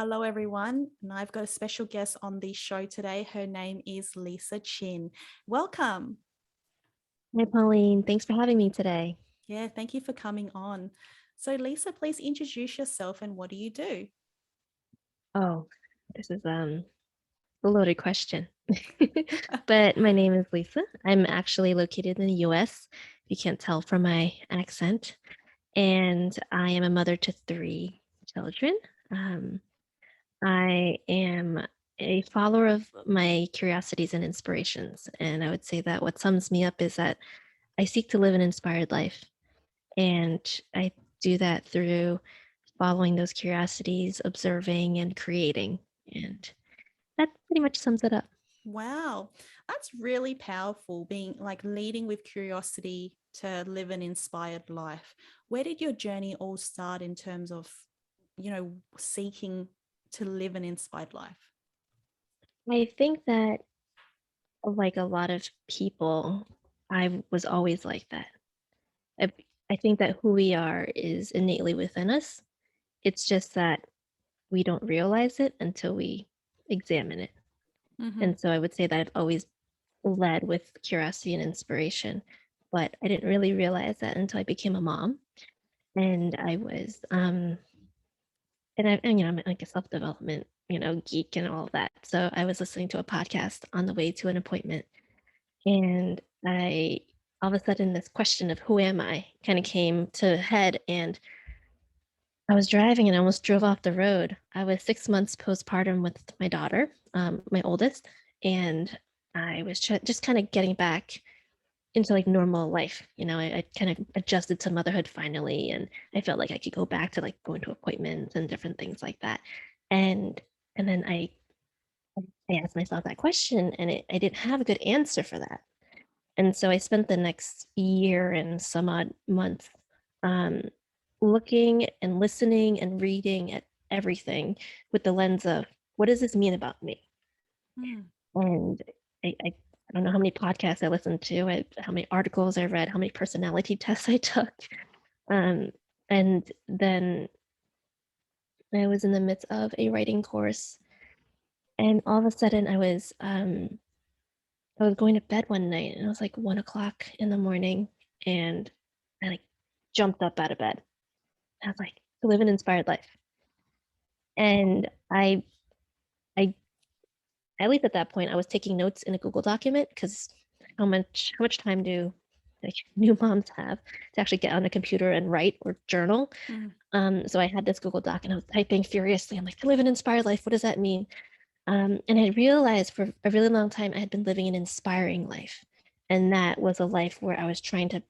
Hello, everyone. And I've got a special guest on the show today. Her name is Lisa Chin. Welcome. Hi, Pauline. Thanks for having me today. Yeah, thank you for coming on. So, Lisa, please introduce yourself and what do you do? Oh, this is a loaded question. But my name is Lisa. I'm actually located in the US, if you can't tell from my accent, and I am a mother to three children. Um, I am a follower of my curiosities and inspirations, and I would say that what sums me up is that I seek to live an inspired life, and I do that through following those curiosities, observing and creating. And that pretty much sums it up. Wow, that's really powerful, being like leading with curiosity to live an inspired life. Where did your journey all start in terms of, seeking to live an inspired life? I think that, like a lot of people, I was always like that. I, I think that who we are is innately within us. It's just that we don't realize it until we examine it. Mm-hmm. And so I would say that I've always led with curiosity and inspiration, but I didn't really realize that until I became a mom. And I was I'm like a self-development, geek and all of that. So I was listening to a podcast on the way to an appointment, and I all of a sudden this question of who am I kind of came to head, and I was driving and I almost drove off the road. I was 6 months postpartum with my daughter, my oldest, and I was just kind of getting back into like normal life. I kind of adjusted to motherhood finally, and I felt like I could go back to like going to appointments and different things like that. And and then I asked myself that question, and I didn't have a good answer for that. And so I spent the next year and some odd months um, looking and listening and reading at everything with the lens of what does this mean about me? Mm. And I don't know how many podcasts I listened to, how many articles I read, how many personality tests I took. Um, and then I was in the midst of a writing course, and all of a sudden I was going to bed one night, and it was like 1 o'clock in the morning, and I like jumped up out of bed. I was like, to live an inspired life. And I at least at that point, I was taking notes in a Google document because how much time do like new moms have to actually get on a computer and write or journal? Mm. So I had this Google Doc and I was typing furiously. I'm like, to live an inspired life, what does that mean? And I realized for a really long time I had been living an inspiring life. And that was a life where I was trying to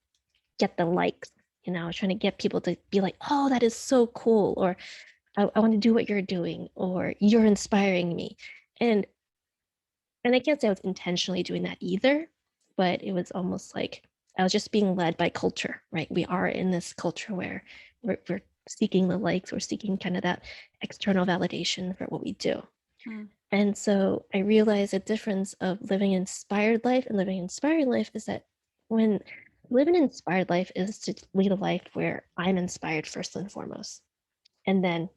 get the likes. I was trying to get people to be like, oh, that is so cool. Or I want to do what you're doing. Or you're inspiring me. And and I can't say I was intentionally doing that either, but it was almost like I was just being led by culture, right? We are in this culture where we're seeking the likes, we're seeking kind of that external validation for what we do. Mm. And so I realized the difference of living an inspired life and living an inspiring life is that when living an inspired life is to lead a life where I'm inspired first and foremost. And then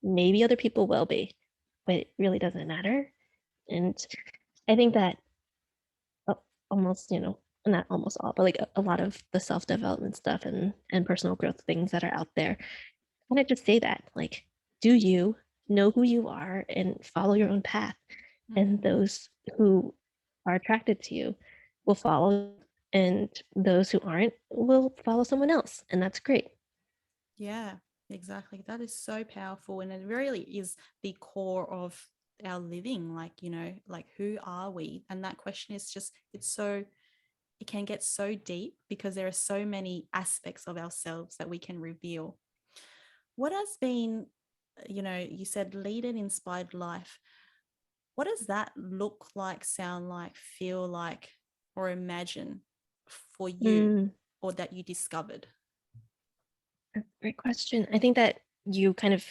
maybe other people will be, but it really doesn't matter. And I think that uh, almost, not almost all, but like a lot of the self-development stuff and personal growth things that are out there kind of just say that, like, do you know who you are and follow your own path? And Mm. those who are attracted to you will follow, and those who aren't will follow someone else, and that's great. Yeah, exactly. That is so powerful. And it really is the core of our living. Like who are we? And that question is just, it can get so deep because there are so many aspects of ourselves that we can reveal. What has been, you said lead an inspired life. What does that look like, sound like, feel like, or imagine for you Mm, or that you discovered? great question. I think that you kind of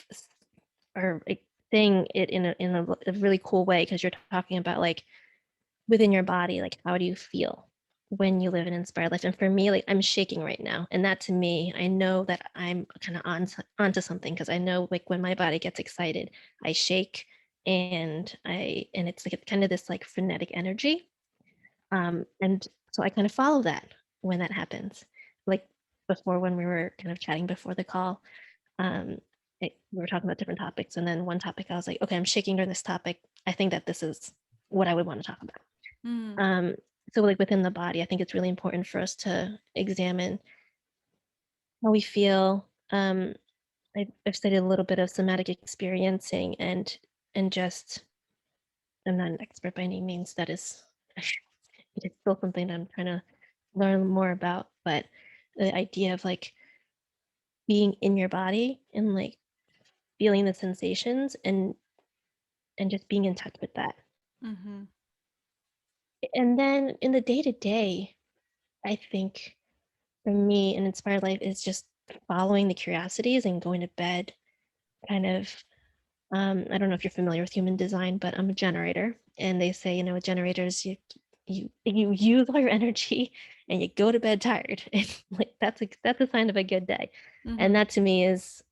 are like, saying it in a really cool way because you're talking about like within your body, like how do you feel? when you live an inspired life. And for me, like I'm shaking right now. And that to me, I know that I'm kind of onto something because I know like when my body gets excited, I shake and it's like it's kind of this like frenetic energy. And so I kind of follow that when that happens. Like before when we were kind of chatting before the call, um, we were talking about different topics. And then one topic I was like, okay, I'm shaking during this topic. I think that this is what I would want to talk about. Mm, Um, so like within the body, I think it's really important for us to examine how we feel. I've studied a little bit of somatic experiencing and just I'm not an expert by any means. That is, it is still something that I'm trying to learn more about. But the idea of like being in your body and like feeling the sensations and just being in touch with that. mm-hmm, And then in the day to day, I think for me, an inspired life is just following the curiosities and going to bed kind of. I don't know if you're familiar with human design, but I'm a generator, and they say, you know, with generators, you use all your energy and you go to bed tired, and like that's a sign of a good day, and mm-hmm, that to me is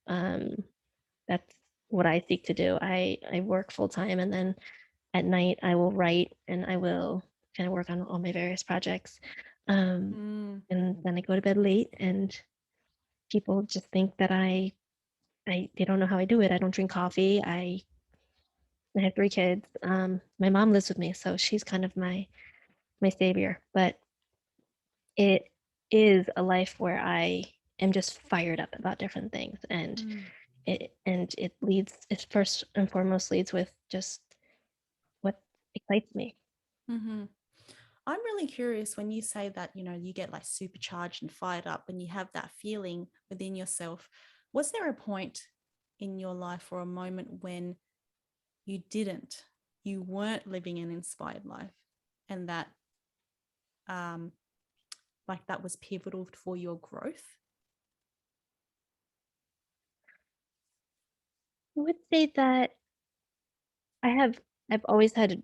that's what I seek to do. I work full time, and then at night I will write and I will kind of work on all my various projects, um, mm, and then I go to bed late, and people just think that I they don't know how I do it. I don't drink coffee. I have 3 kids. My mom lives with me, so she's kind of my savior. But it is a life where I am just fired up about different things, mm, and it leads. It first and foremost leads with just what excites me. mm-hmm. I'm really curious when you say that, you get like supercharged and fired up and you have that feeling within yourself. Was there a point in your life or a moment when you didn't, you weren't living an inspired life and that, um, like that was pivotal for your growth? I would say that I have I've always had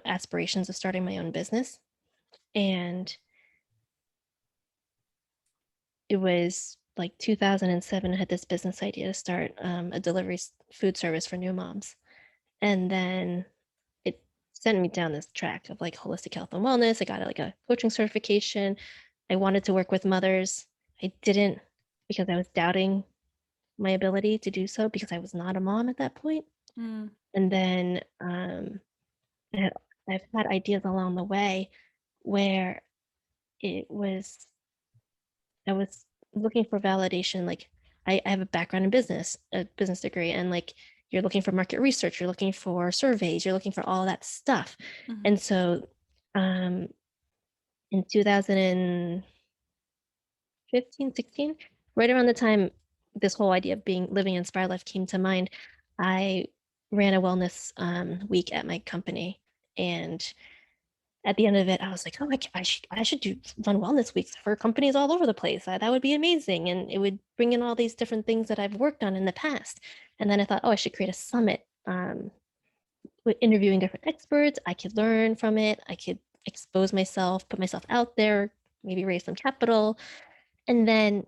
aspirations of starting my own business, and it was like 2007. I had this business idea to start a delivery food service for new moms. And then it sent me down this track of like holistic health and wellness. I got like a coaching certification. I wanted to work with mothers. I didn't because I was doubting my ability to do so because I was not a mom at that point. Mm, And then I had, I've had ideas along the way where it was I was looking for validation. Like I have a background in business, a business degree, and like you're looking for market research, you're looking for surveys, you're looking for all that stuff. mm-hmm, And so um, in 2015, 16, right around the time this whole idea of being living an inspired life came to mind, I ran a wellness week at my company. And at the end of it, I was like, oh, I should do run wellness weeks for companies all over the place. That would be amazing. And it would bring in all these different things that I've worked on in the past. And then I thought, oh, I should create a summit with interviewing different experts. I could learn from it. I could expose myself, put myself out there, maybe raise some capital. And then,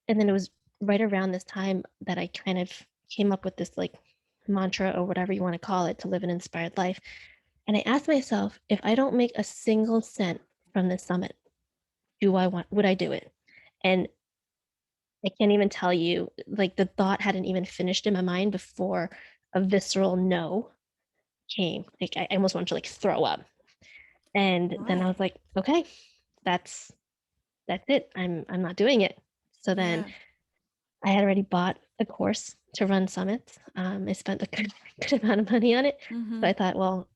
and then it was right around this time that I kind of came up with this like mantra or whatever you want to call it to live an inspired life. And I asked myself, if I don't make a single cent from this summit, would I do it? And I can't even tell you, like the thought hadn't even finished in my mind before a visceral no came. Like I almost wanted to like throw up. And then I right. was like, okay, that's that's it. I'm not doing it. So then Yeah. I had already bought a course to run summits. I spent a good amount of money on it. Mm-hmm. So I thought, well,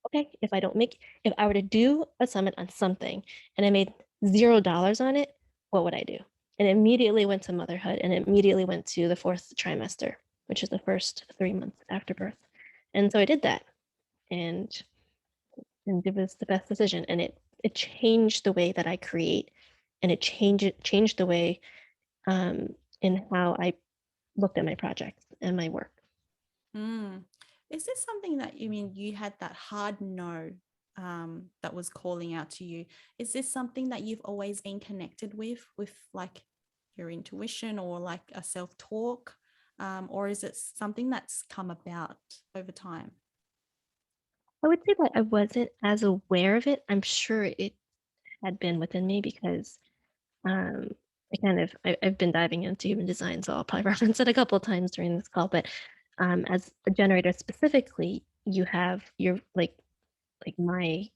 okay, if I were to do a summit on something and I made $0 on it, what would I do? And immediately went to motherhood and immediately went to the fourth trimester, which is the first 3 months after birth. And so I did that, and and it was the best decision. And it changed the way that I create, and it changed the way in how I looked at my projects and my work. Mm. Is this something that you mean you had that hard no? that was calling out to you. Is this something that you've always been connected with like your intuition or like a self-talk? Or is it something that's come about over time? I would say that I wasn't as aware of it. I'm sure it had been within me because um, I've been diving into human design, so I'll probably reference it a couple of times during this call. But as a generator specifically, you have your like my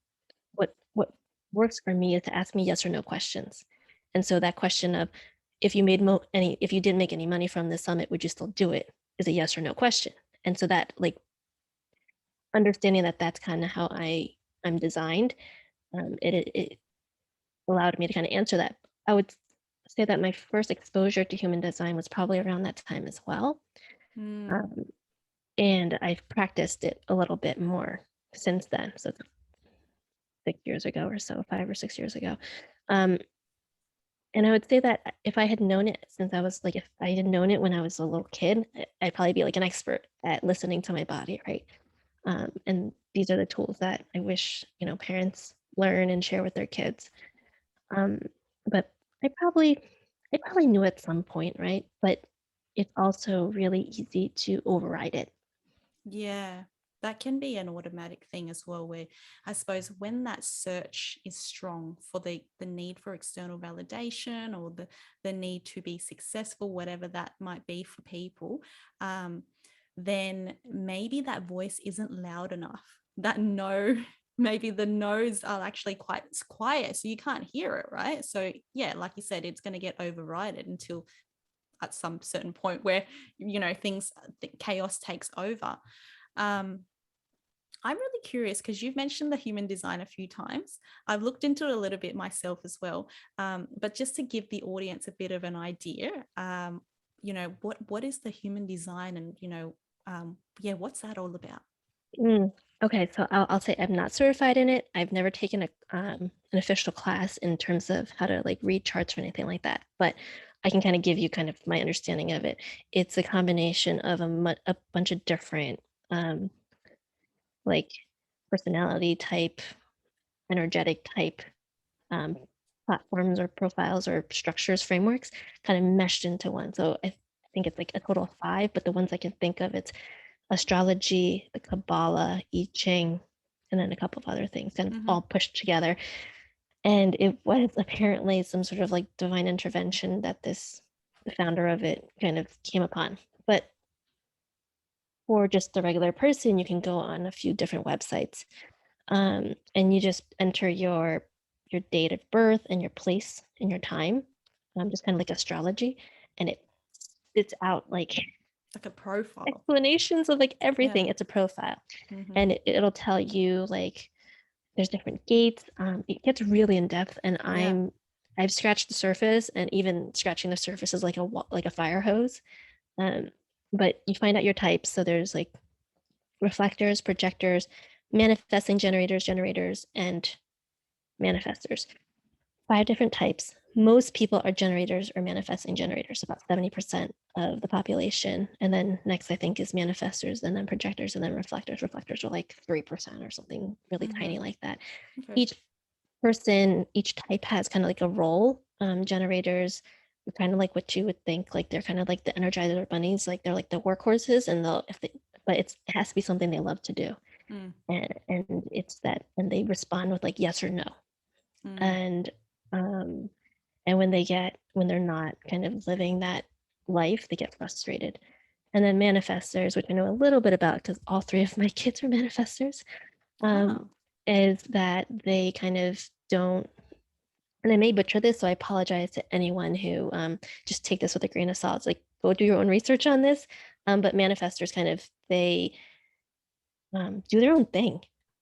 what works for me is to ask me yes or no questions. And so that question of if you didn't make any money from this summit, would you still do it? Is a yes or no question. And so that like understanding that that's kind of how I'm designed, it allowed me to kind of answer that. I would say that my first exposure to human design was probably around that time as well. Mm, Um, and I've practiced it a little bit more since then. So 6 years ago or so, 5 or 6 years ago. Um, and I would say that if I had known it since I was like, if I had known it when I was a little kid, I'd probably be like an expert at listening to my body, right? And these are the tools that I wish, parents learn and share with their kids. Um, but I probably, I probably knew at some point, right? But it's also really easy to override it. yeah, that can be an automatic thing as well, where I suppose when that search is strong for the need for external validation or the need to be successful, whatever that might be for people, um, then maybe that voice isn't loud enough. That no, maybe the no's are actually quite quiet, so you can't hear it, right? So yeah, like you said, it's going to get overridden until at some certain point where things chaos takes over. um, I'm really curious because you've mentioned the human design a few times. I've looked into it a little bit myself as well. But just to give the audience a bit of an idea, what is the human design, and yeah, what's that all about? Mm, okay, so I'll say I'm not certified in it. I've never taken an official class in terms of how to like read charts or anything like that. But I can kind of give you kind of my understanding of it. It's a combination of a bunch of different um, like personality type, energetic type um, platforms or profiles or structures, frameworks, kind of meshed into one. So I think it's like a total of five, but the ones I can think of, it's astrology, the Kabbalah, I Ching, and then a couple of other things kind of Mm-hmm. all pushed together. And it was apparently some sort of like divine intervention that the founder of it kind of came upon. But for just the regular person, you can go on a few different websites, and you just enter your date of birth and your place and your time, just kind of like astrology, and it spits out like Like a profile. explanations of like Yeah. everything. It's a profile, Mm-hmm. and it'll tell you like there's different gates. It gets really in depth, and Yeah. I've scratched the surface, and even scratching the surface is like a fire hose. Um, but you find out your types. So there's like reflectors, projectors, manifesting generators, and manifestors. Five different types. Most people are generators or manifesting generators, about 70% of the population. And then next, I think, is manifestors, and then projectors, and then reflectors. Reflectors are like 3% or something really Mm-hmm. tiny like that. Okay. Each person, each type has kind of like a role. Generators are kind of like what you would think, like they're kind of like the energizer bunnies, like they're like the workhorses, and but it has to be something they love to do. Mm, And it's that, and they respond with like yes or no. mm, And um, and when they're not kind of living that life, they get frustrated. And then manifestors, which I know a little bit about because all three of my kids are manifestors, um, oh, is that they kind of don't, and I may butcher this, so I apologize to anyone who just take this with a grain of salt. It's like go do your own research on this. But manifestors kind of they do their own thing.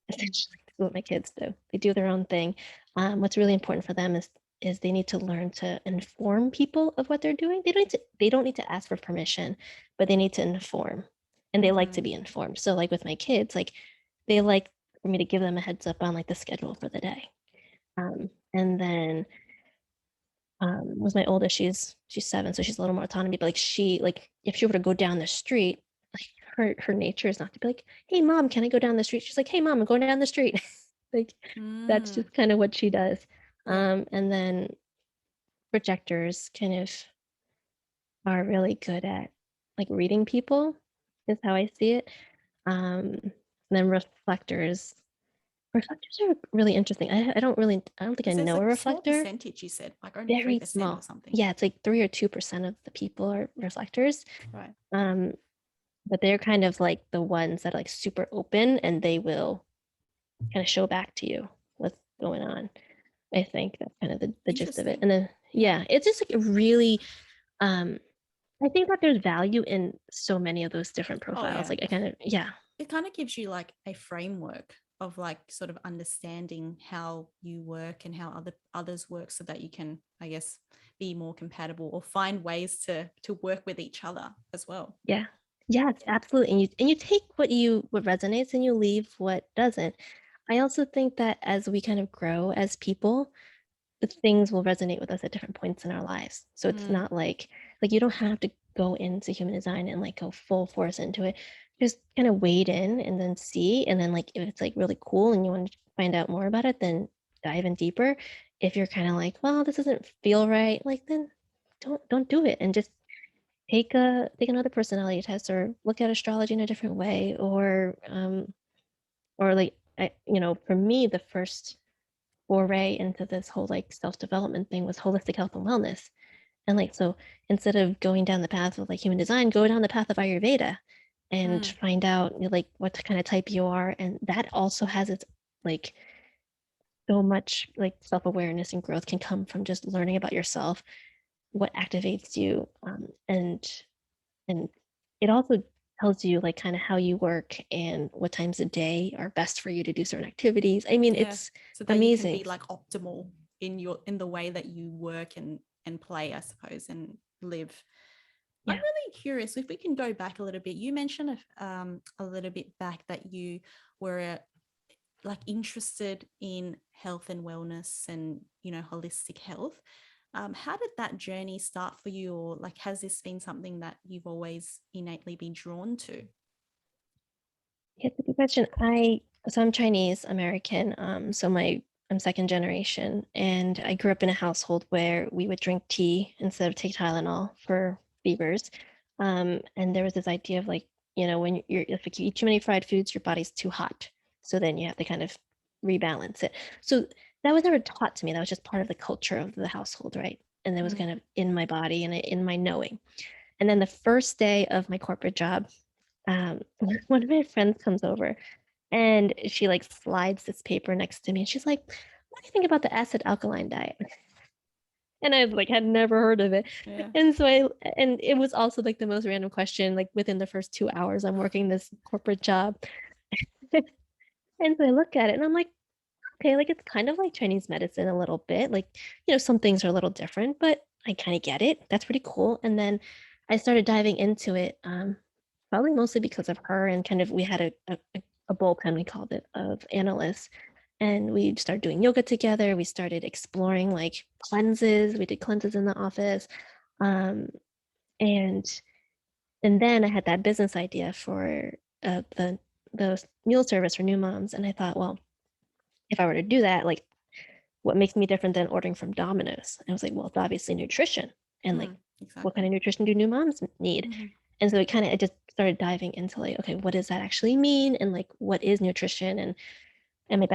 Essentially, that's what my kids do. They do their own thing. What's really important for them is they need to learn to inform people of what they're doing. They don't need to ask for permission, but they need to inform, and they like to mm-hmm, be informed. So like with my kids, like they like for me to give them a heads up on like the schedule for the day. And then with my oldest, she's 7, so she's a little more autonomy. But like if she were to go down the street, like her nature is not to be like, "Hey mom, can I go down the street?" She's like, "Hey mom, I'm going down the street." Like that's Mm, just kind of what she does. yeah. And then projectors kind of are really good at like reading people is how I see it. And then reflectors are really interesting. I don't think I Because there's know a like a small reflector. percentage, you said, like only Very 3% or small. something. Yeah, it's like 3 or 2% of the people are reflectors. Right. Um, but they're kind of like the ones that are like super open and they will kind of show back to you what's going on. I think that's kind of the gist of it. Interesting. And then Yeah. yeah, it's just like a really um I think that there's value in so many of those different Oh, profiles. yeah. Like I kind of yeah. It kind of gives you like a framework of like sort of understanding how you work and how others work so that you can, I guess, be more compatible or find ways to work with each other as well. Yeah. Yes, absolutely. And you take what resonates and you leave what doesn't. I also think that as we kind of grow as people, the things will resonate with us at different points in our lives. So it's Mm, not like you don't have to go into human design and like go full force into it. Just kind of wade in and then see. And then like if it's like really cool and you want to find out more about it, then dive in deeper. If you're kind of like, well, this doesn't feel right, like then don't do it and just take another personality test or look at astrology in a different way or like for me the first foray into this whole like self-development thing was holistic health and wellness. And like so instead of going down the path of like human design, go down the path of Ayurveda and mm, find out like what kind of type you are. And that also has its like so much like self-awareness and growth can come from just learning about yourself, what activates you, and it also tells you like kind of how you work and what times a day are best for you to do certain activities. I mean, yeah. it's So that you can amazing. be like optimal in the way that you work and play, I suppose, and live. I'm Yeah. really curious if we can go back a little bit. You mentioned a little bit back that you were like interested in health and wellness and holistic health. How did that journey start for you, or like has this been something that you've always innately been drawn to? Yeah, it's a good question. I'm Chinese American. I'm second generation, and I grew up in a household where we would drink tea instead of take Tylenol for fevers. And there was this idea of like, when if you eat too many fried foods, your body's too hot. So then you have to kind of rebalance it. So that was never taught to me. That was just part of the culture of the household, right? And it was Mm, kind of in my body and in my knowing. And then the first day of my corporate job, one of my friends comes over and she like slides this paper next to me and she's like, what do you think about the acid alkaline diet? And I like had never heard of it. yeah. And it was also like the most random question, like within the first 2 hours I'm working this corporate job. And so I look at it and I'm like, okay, like it's kind of like Chinese medicine a little bit. Like, some things are a little different, but I kind of get it. That's pretty cool. And then I started diving into it, probably mostly because of her. And kind of we had a bullpen, we called it, of analysts. And we started doing yoga together. We started exploring like cleanses. We did cleanses in the office. Um, and and then I had that business idea for the meal service for new moms. And I thought, well, if I were to do that, like what makes me different than ordering from Domino's? And I was like, well, it's obviously nutrition. And like, Mm, what kind exactly. of nutrition do new moms need? Mm-hmm. And so it just started diving into like, okay, what does that actually mean? And like, what is nutrition? And my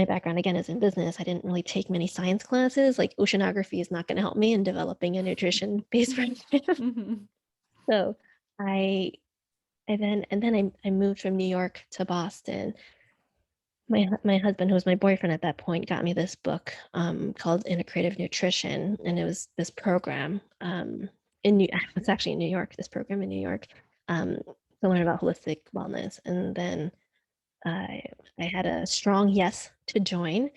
background again is in business. I didn't really take many science classes. Like oceanography is not going to help me in developing a nutrition based program. Mm-hmm. So I, I moved from New York to Boston. My husband, who was my boyfriend at that point, got me this book called Integrative Nutrition, and it was this program it's actually in New York. This program in New York to learn about holistic wellness, and then I I had a strong yes to join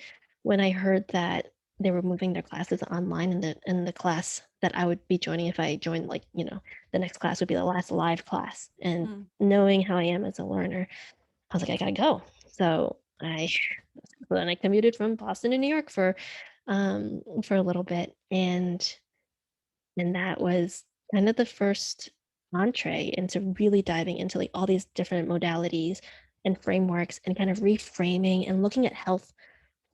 when I heard that they were moving their classes online, and the class that I would be joining if I joined, like the next class would be the last live class, and Mm, knowing how I am as a learner, I was like, I gotta go. So I so then I commuted from Boston to New York for a little bit, and that was kind of the first entree into really diving into like all these different modalities and frameworks and kind of reframing and looking at health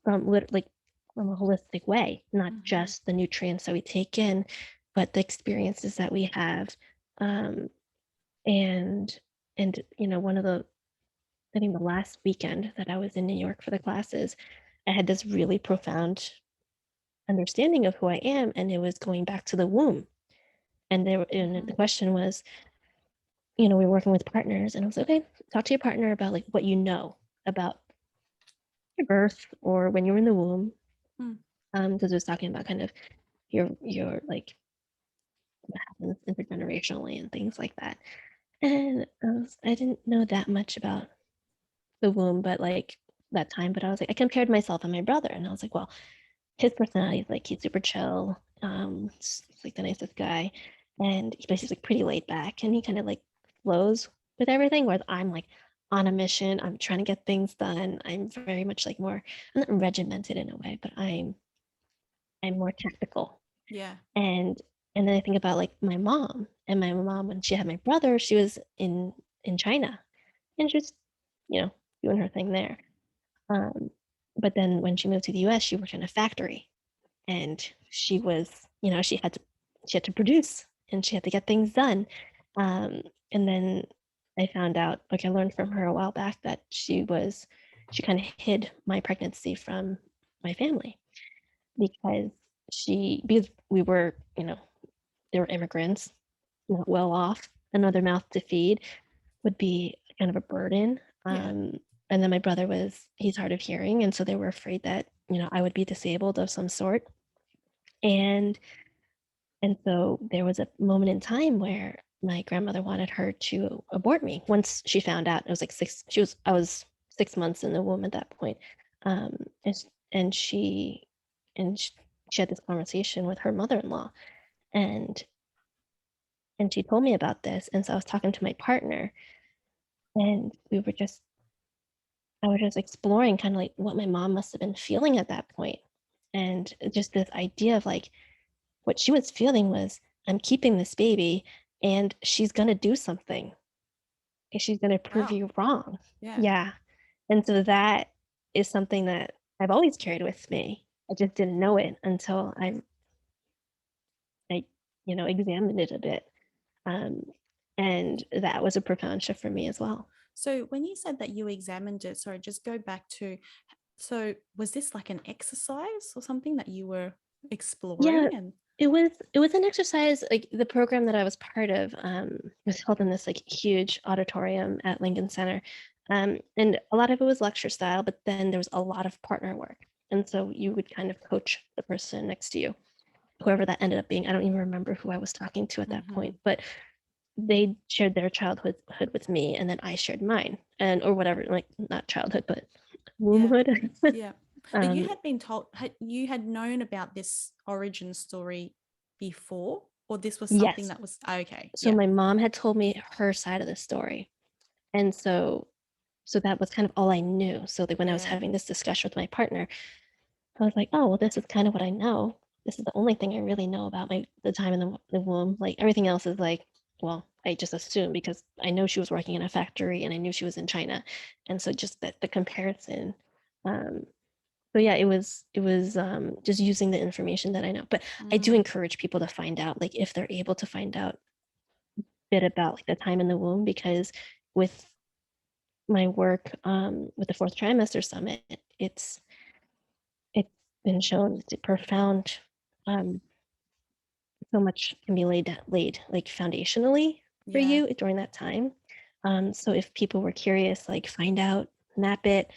from like from a holistic way, not Mm-hmm. just the nutrients that we take in, but the experiences that we have. Um, and one of the I think the last weekend that I was in New York for the classes, I had this really profound understanding of who I am, and it was going back to the womb. And Mm-hmm. the question was, we were working with partners, and I was like, okay, talk to your partner about like what you know about your birth or when you were in the womb, Mm. because it was talking about kind of your like what happens intergenerationally and things like that. And I didn't know that much about the womb, but like that time, but I was like, I compared myself and my brother, and I was like, well, his personality is like he's super chill, he's like the nicest guy, and he's like pretty laid back, and he kind of like flows with everything. Whereas I'm like on a mission, I'm trying to get things done. I'm very much like more, I'm not regimented in a way, but I'm more tactical. Yeah. And and then I think about like my mom, and my mom when she had my brother, she was in China, and just you know doing her thing there. Um, but then when she moved to the US, she worked in a factory, and she was, she had to produce, and she had to get things done. Um, and then I found out, like I learned from her a while back that she kind of hid my pregnancy from my family because because we were, they were immigrants, not well off. Another mouth to feed would be kind of a burden. Yeah. And then my brother he's hard of hearing. And so they were afraid that, I would be disabled of some sort. And and so there was a moment in time where my grandmother wanted her to abort me. Once she found out, it was like I was 6 months in the womb at that point. Um, and, and she, and she had this conversation with her mother-in-law, and she told me about this. And so I was talking to my partner, and I was just exploring kind of like what my mom must have been feeling at that point. And just this idea of like what she was feeling was, I'm keeping this baby and she's going to do something. And she's going to prove Wow. you wrong. Yeah. Yeah. And so that is something that I've always carried with me. I just didn't know it until I examined it a bit. Um, and that was a profound shift for me as well. So when you said that you examined it, sorry, just go back to, so was this like an exercise or something that you were exploring? Yeah, And it was an exercise. Like the program that I was part of was held in this like huge auditorium at Lincoln Center. And a lot of it was lecture style, but then there was a lot of partner work. And so you would kind of coach the person next to you, whoever that ended up being. I don't even remember who I was talking to at that mm-hmm. point, but they shared their childhood with me, and then I shared mine, and or whatever, like not childhood, but Yeah. wombhood. Yeah. But you um, had been told, you had known about this origin story before, or this was something yes. that was okay. So Yeah. my mom had told me her side of the story. And so that was kind of all I knew. So that when I was Yeah. having this discussion with my partner, I was like, oh, well, this is kind of what I know. This is the only thing I really know about the time in the womb. Like everything else is like, well, I just assume because I know she was working in a factory and I knew she was in China. And so just that the comparison. Um, so yeah, it was just using the information that I know. But I do Mm. encourage people to find out, like if they're able to find out a bit about like the time in the womb, because with my work with the fourth trimester summit, it's been shown it's a profound, um, so much can be laid like foundationally for Yeah. you during that time. So if people were curious, like find out, map it,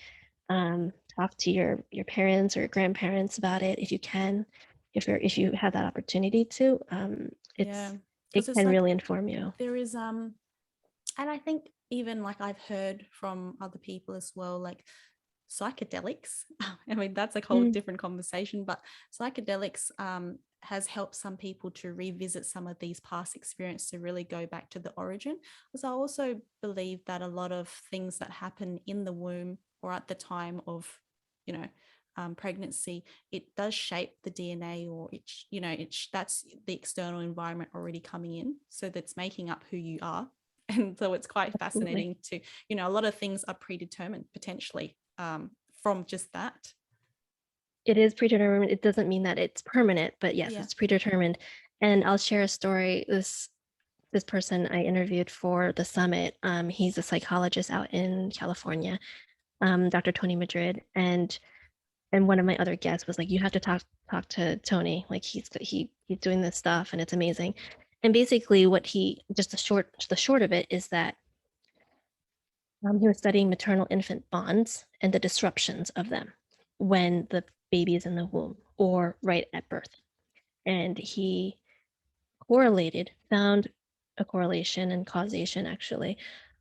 talk to your parents or your grandparents about it if you can, if you have that opportunity to. Yeah. It Because it's can like really inform you. there is and I think even like I've heard from other people as well, like psychedelics. I mean, that's a whole Mm, different conversation, but psychedelics has helped some people to revisit some of these past experiences to really go back to the origin. Because I also believe that a lot of things that happen in the womb or at the time of, you know, pregnancy, it does shape the DNA, or that's the external environment already coming in, so that's making up who you are And so it's quite Absolutely. fascinating to, a lot of things are predetermined potentially, from just that. It is predetermined. It doesn't mean that it's permanent, but yes, Yeah. it's predetermined. And I'll share a story. This person I interviewed for the summit, he's a psychologist out in California, Dr. Tony Madrid, and one of my other guests was like, "You have to talk to Tony. Like he's doing this stuff, and it's amazing." And basically, what he just the short of it is that he was studying maternal infant bonds and the disruptions of them when the baby is in the womb or right at birth, and he found a correlation and causation actually,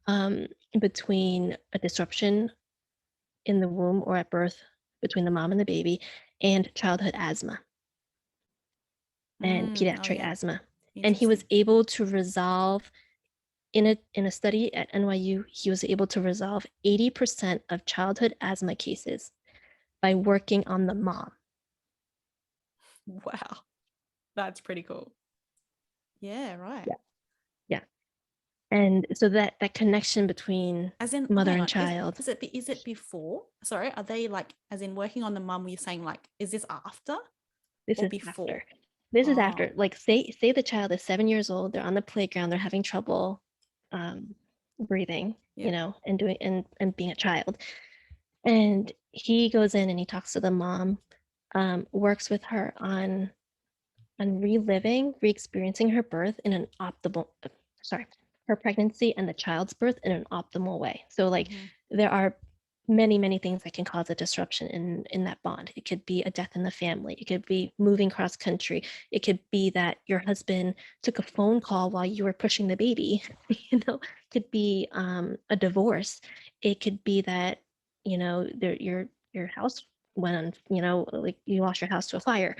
um, between a disruption in the womb or at birth between the mom and the baby and childhood asthma and Oh, pediatric yeah. asthma. And he was Interesting. able to resolve in a study at NYU, he was able to resolve 80% of childhood asthma cases by working on the mom. Wow. That's pretty cool. Yeah, right. Yeah. Yeah. And so that connection between As in, mother hang and on, is child. is it is it before? Sorry, are they like, as in working on the mum? You're saying like, is this after This or is after. before? This is Oh, after. Like say the child is 7 years old, they're on the playground, they're having trouble um, breathing, yeah. and doing and being a child. And he goes in and he talks to the mom, works with her on reliving, re-experiencing her birth in an optimal, sorry, her pregnancy and the child's birth in an optimal way. So like Mm-hmm. there are many things that can cause a disruption in that bond. It could be a death in the family. It could be moving cross country. It could be that your husband took a phone call while you were pushing the baby. It could be a divorce. It could be that your house went on. Like you lost your house to a fire.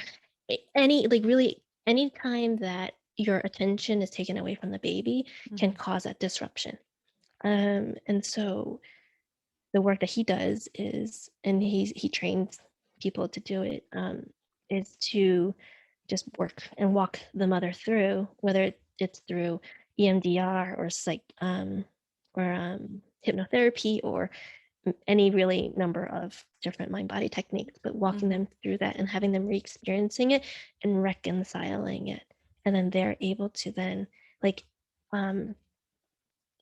Any like really any time that your attention is taken away from the baby can Mm-hmm. cause that disruption. And so the work that he does is, and he trains people to do it, is to just work and walk the mother through, whether it's through EMDR or hypnotherapy or any really number of different mind body techniques, but walking Mm-hmm. them through that and having them re-experiencing it and reconciling it, and then they're able to then like um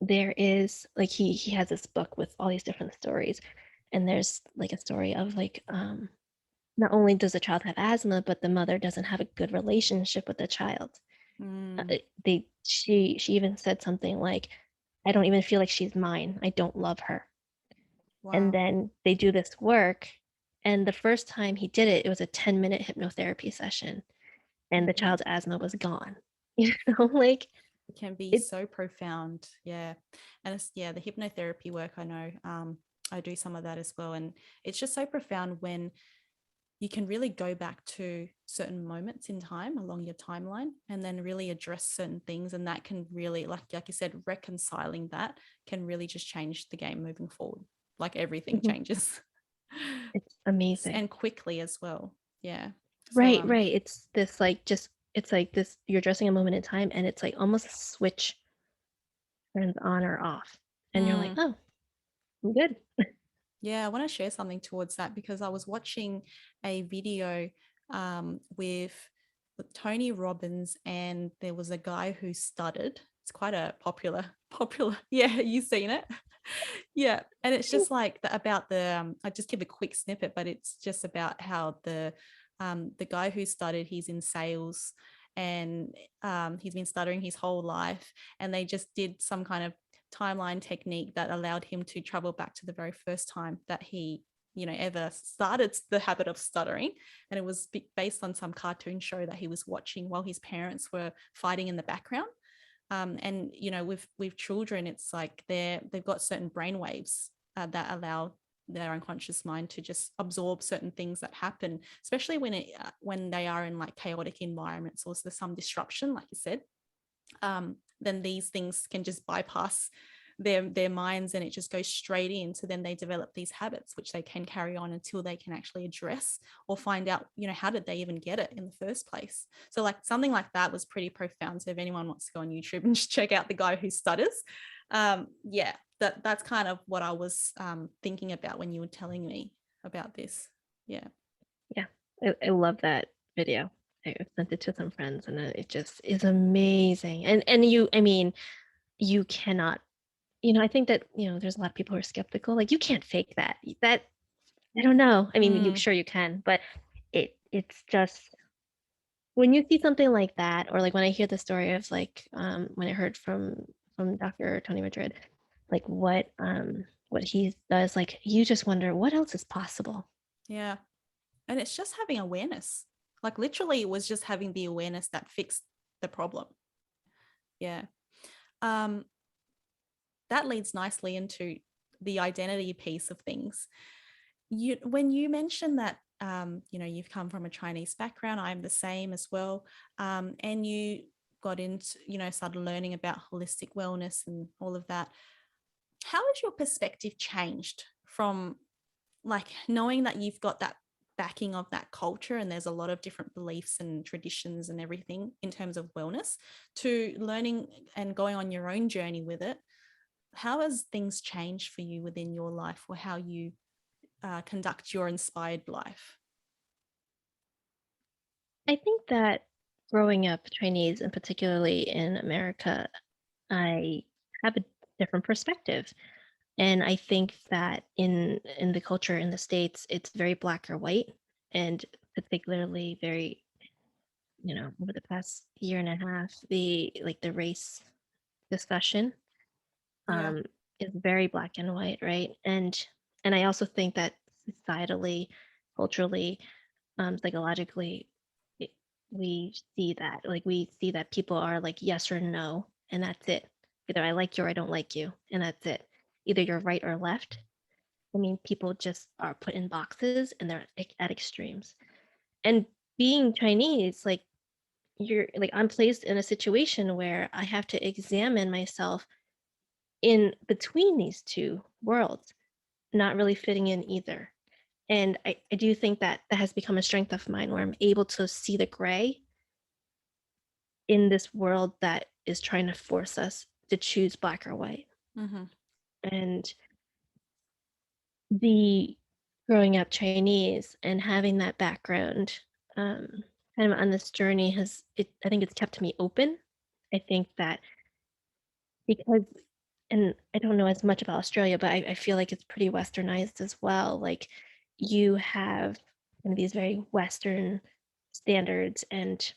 there is like he has this book with all these different stories, and there's like a story of like not only does the child have asthma, but the mother doesn't have a good relationship with the child. Mm. She even said something like, I don't even feel like she's mine, I don't love her. And Wow. then they do this work, and the first time he did it, it was a 10-minute hypnotherapy session, and the Mm-hmm. child's asthma was gone. Like It can be it. so profound. Yeah. And it's, yeah, the hypnotherapy work, I know, I do some of that as well. And it's just so profound when you can really go back to certain moments in time along your timeline and then really address certain things. And that can really, like you said, reconciling that can really just change the game moving forward. Like everything Mhm. changes. It's amazing. And quickly as well. Yeah. So Right. It's this like just it's like this you're addressing a moment in time, and it's like almost a switch turns on or off. And you're like, mm, oh, I'm good. yeah, I want to share something towards that because I was watching a video, with Tony Robbins, and there was a guy who stuttered. It's quite a popular. Yeah, you seen it? Yeah, and it's just like about the. I just give a quick snippet, but it's just about how the guy who stuttered, he's in sales, and he's been stuttering his whole life, and they just did some kind of timeline technique that allowed him to travel back to the very first time that he ever started the habit of stuttering. And it was based on some cartoon show that he was watching while his parents were fighting in the background. And with children, it's like they've got certain brain waves that allow their unconscious mind to just absorb certain things that happen, especially when they are in like chaotic environments or there's some disruption, like you said. Then these things can just bypass their minds, and it just goes straight in. So then they develop these habits which they can carry on until they can actually address or find out, how did they even get it in the first place. So like something like that was pretty profound. So if anyone wants to go on YouTube and just check out the guy who stutters, yeah, that's kind of what I was thinking about when you were telling me about this. Yeah. Yeah, I love that video. I sent it to some friends, and it just is amazing. And I mean, you cannot, I think that, there's a lot of people who are skeptical. Like, you can't fake that. That I don't know. I mean, sure you can, but it's just when you see something like that, or like when I hear the story of like when I heard from Dr. Tony Madrid, like what he does, like you just wonder what else is possible. Yeah. And it's just having awareness. Like literally, it was just having the awareness that fixed the problem. Yeah. Um, that leads nicely into the identity piece of things. When you mentioned that, you've come from a Chinese background, I'm the same as well, and you got into, started learning about holistic wellness and all of that. How has your perspective changed from like knowing that you've got that backing of that culture and there's a lot of different beliefs and traditions and everything in terms of wellness, to learning and going on your own journey with it? How has things changed for you within your life, or how you conduct your inspired life? I think that growing up Chinese, and particularly in America, I have a different perspective. And I think that in the culture in the States, it's very black or white, and particularly very, over the past year and a half, the race discussion Yeah. um is very black and white, right? And I also think that societally, culturally, psychologically, it, we see that people are like yes or no, and that's it. Either I like you or I don't like you, and that's it. Either you're right or left. I mean, people just are put in boxes, and they're at extremes. And being Chinese, like I'm placed in a situation where I have to examine myself in between these two worlds, not really fitting in either. And I do think that that has become a strength of mine, where I'm able to see the gray in this world that is trying to force us to choose black or white. Mm-hmm. And the growing up Chinese and having that background, um, kind of on this journey I think it's kept me open. I think that because, and I don't know as much about Australia, but I feel like it's pretty westernized as well. Like you have kind of these very Western standards and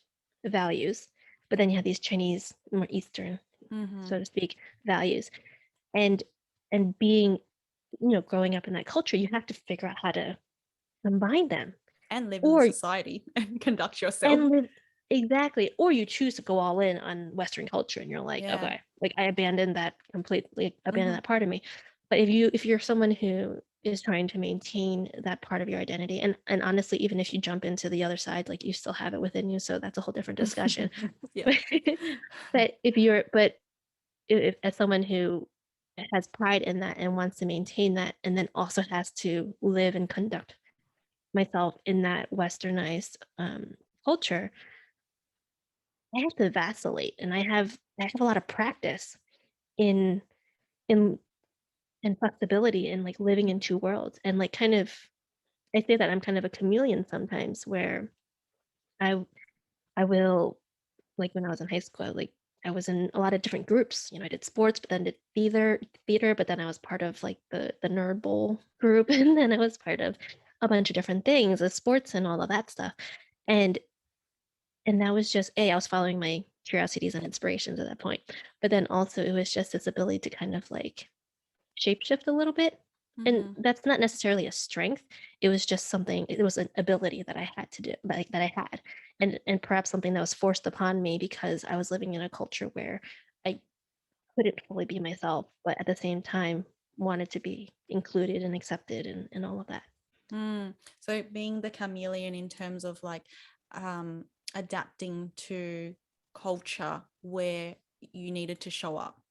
values, but then you have these Chinese, more Eastern, Mm-hmm. so to speak, values. And being, growing up in that culture, you have to figure out how to combine them. And live in the Or society and conduct yourself. and live exactly, or you choose to go all in on Western culture, and you're like, Yeah. okay, like I abandoned that completely, abandoned Mm-hmm. that part of me. But if you're someone who is trying to maintain that part of your identity, and honestly, even if you jump into the other side, like you still have it within you, so that's a whole different discussion. Yeah. But if, as someone who has pride in that and wants to maintain that, and then also has to live and conduct myself in that westernized culture, I have to vacillate, and I have a lot of practice in in flexibility, and like living in two worlds, and like kind of I say that I'm kind of a chameleon sometimes, where I I will, like when I was in high school, I was in a lot of different groups. I did sports, but then did theater, but then I was part of like the nerd bowl group, and then I was part of a bunch of different things, the sports and all of that stuff. And that was just I was following my curiosities and inspirations at that point. But then also it was just this ability to kind of like shapeshift a little bit. And Mm-hmm. that's not necessarily a strength. It was just something, it was an ability that I had to do, like that I had. And perhaps something that was forced upon me because I was living in a culture where I couldn't fully be myself, but at the same time wanted to be included and accepted and all of that. So being the chameleon in terms of like um, adapting to culture where you needed to show up.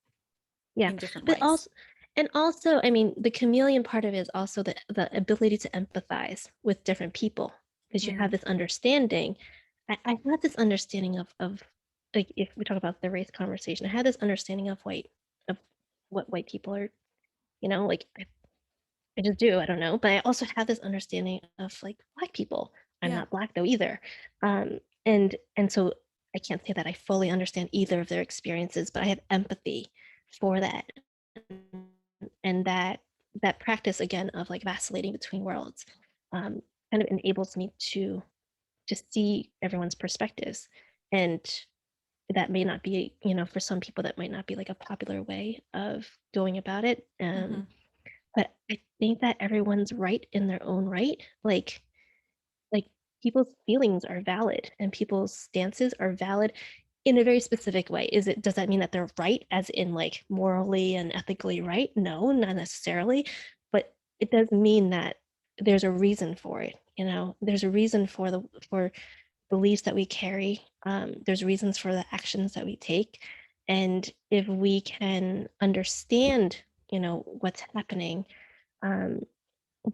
Yeah, in different but ways. also and also, I mean, the chameleon part of it is also the ability to empathize with different people because you have Mm, this understanding. I had this understanding of like if we talk about the race conversation, I had this understanding of what white people are, like I just do, I don't know. But I also have this understanding of like black people. I'm yeah. not black though either. And so I can't say that I fully understand either of their experiences, but I have empathy for that. And that practice again of like vacillating between worlds um, kind of enables me to see everyone's perspectives. And that may not be, for some people that might not be like a popular way of going about it. Hmm. But I think that everyone's right in their own right. Like people's feelings are valid and people's stances are valid in a very specific way. Does that mean that they're right as in like morally and ethically right? No, not necessarily. But it does mean that there's a reason for it. There's a reason for beliefs that we carry. There's reasons for the actions that we take. And if we can understand, what's happening um,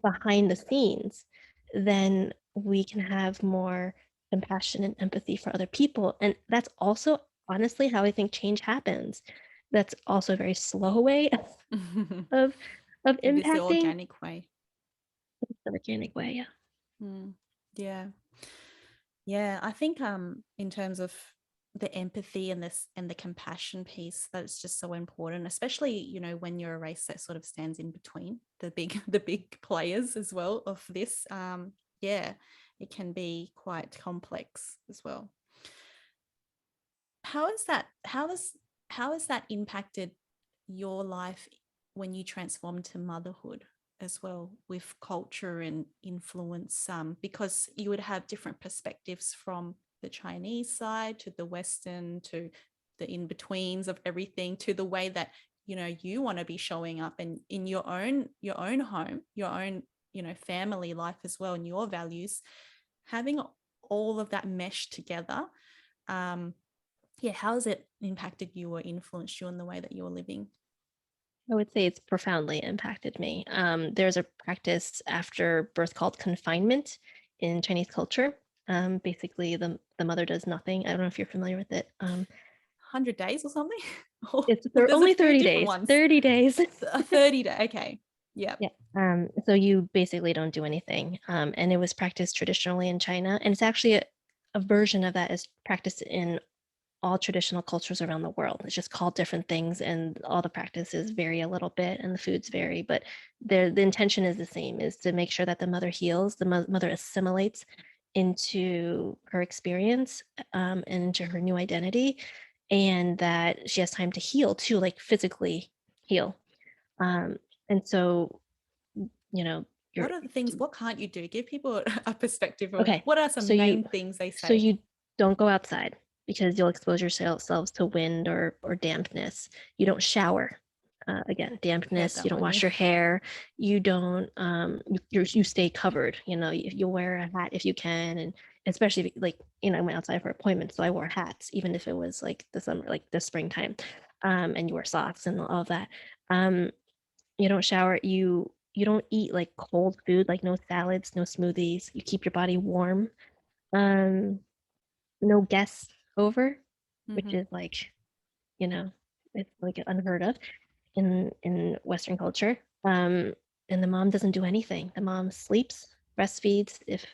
behind the scenes, then we can have more compassion and empathy for other people. And that's also honestly how I think change happens. That's also a very slow way of of It is the impacting organic way. the organic way. Yeah. Mm, yeah. Yeah, I think in terms of the empathy and this and the compassion piece, that's just so important, especially, when you're a race that sort of stands in between the big the big players as well of this. Yeah, it can be quite complex as well. How has that impacted your life when you transformed to motherhood as well, with culture and influence, because you would have different perspectives from the Chinese side to the Western to the in-betweens of everything, to the way that you want to be showing up and in your own home, your own family life as well, and your values, having all of that meshed together. um yeah, how has it impacted you or influenced you in the way that you're living? I would say it's profoundly impacted me. There's a practice after birth called confinement in Chinese culture. Basically, the mother does nothing. I don't know if you're familiar with it. 100 days or something? Or It's they're there's a only few 30 different days. ones. 30 days. A 30 day. Okay. Yep. Yeah. So you basically don't do anything. And it was practiced traditionally in China, and it's actually a version of that is practiced in all traditional cultures around the world. It's just called different things, and all the practices vary a little bit, and the foods vary. But the intention is the same: is to make sure that the mother heals, the mother assimilates into her experience and into her new identity, and that she has time to heal too, like physically heal. Um, and so, you know, you're What are the things, what can't you do? Give people a perspective of okay. what are So some you main things they So say. you don't go outside because you'll expose yourselves to wind or dampness. You don't shower. Again, Heard dampness. You that don't one, yeah. wash your hair. You don't. You stay covered. You wear a hat if you can, and especially if, like I went outside for appointments, so I wore hats even if it was like the summer, like the springtime, and you wear socks and all of that. Um, you don't shower. You don't eat like cold food, like no salads, no smoothies. You keep your body warm. Um, no guests over, which Mm-hmm. is like, you know, it's like unheard of in Western culture. And the mom doesn't do anything. The mom sleeps, breastfeeds if